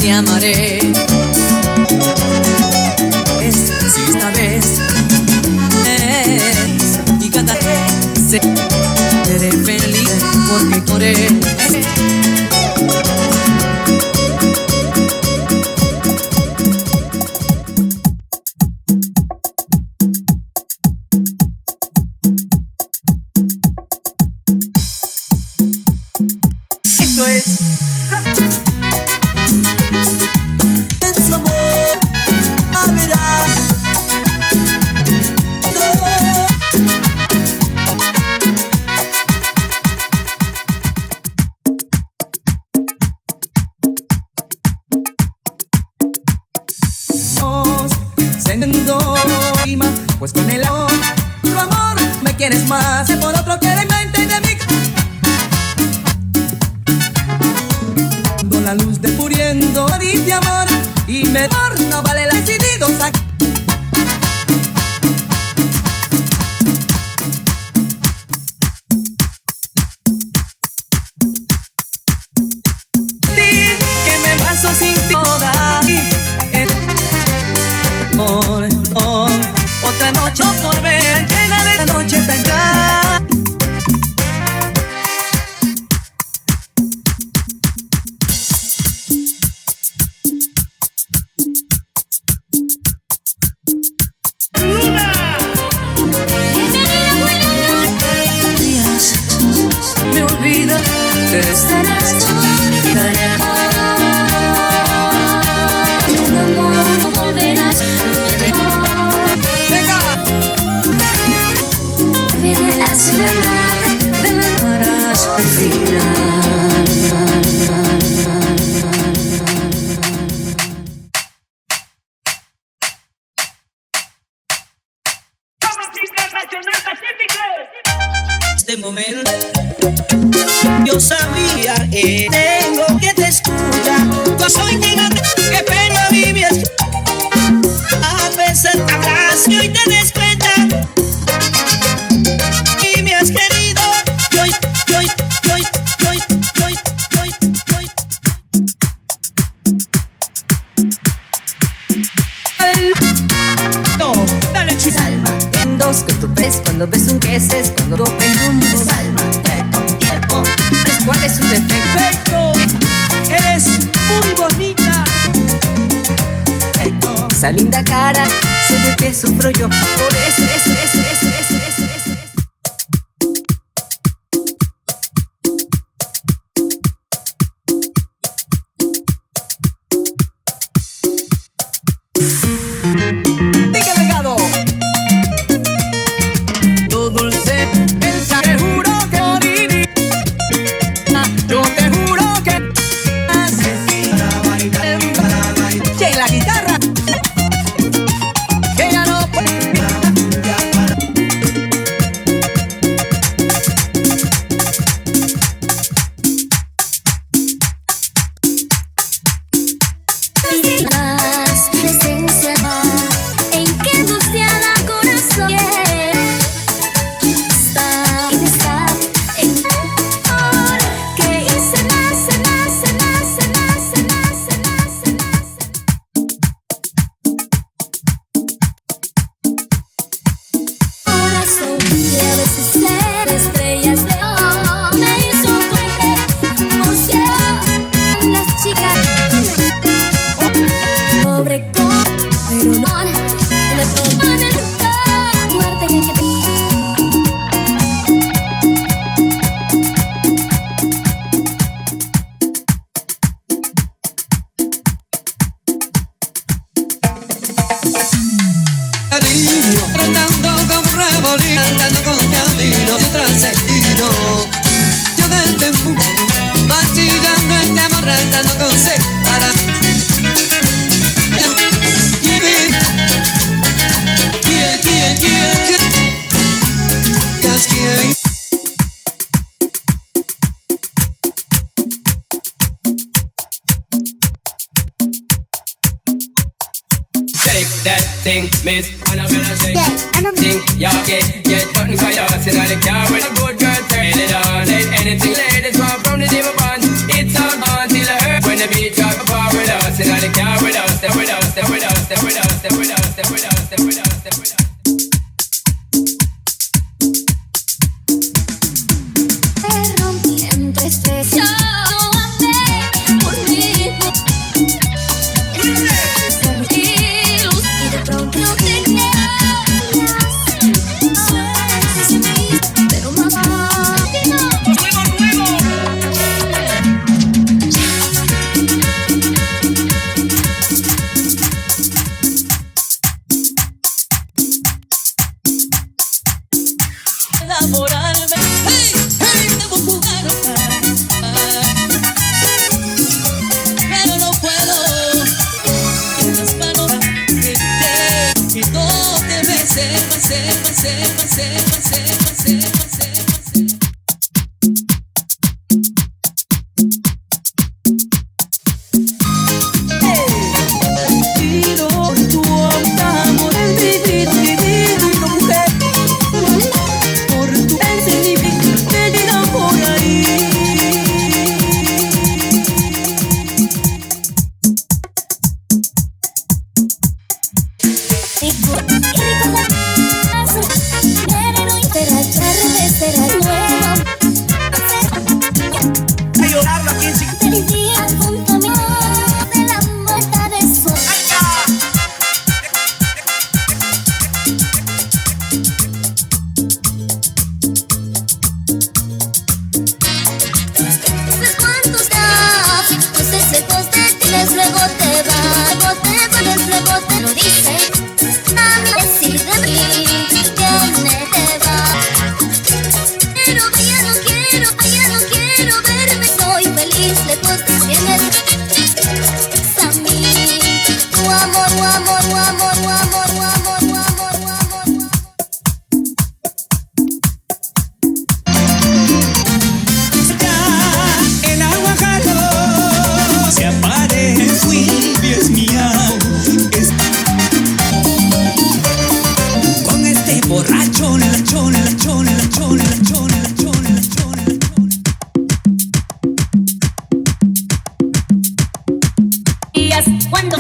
te amaré. Si esta vez y cantaré, seré feliz porque corré. Esto es su amor, a verás. Pues con el amor, tu amor me quieres más que por otro que la mente de mí. Con la luz de muriendo, dice amor, y mejor no vale la decidido. Di que me paso sin ti toda. Otra noche por ver, llena de la noche tendrá. Me olvida de esta noche. Este momento yo sabía que tengo que te escuchar. Yo soy gigante, que pena vives. A veces te abrazo y te des cuenta. Y me has querido. No, dale chis. Alma en dos, que tú ves cuando ves un que es cuando lo pregunto. Alma, tiempo, ¿cuál es su defecto? Eres muy bonita. Esa linda cara, sé de que sufro yo. Por eso. that thing, miss. And I'm gonna say, thing, yeah, get nothing for you. Sit on the car when a good girl turn it on. Let anything ladies want from the diva band. It's all on till I hurt when the beat drop apart with us. And Cuando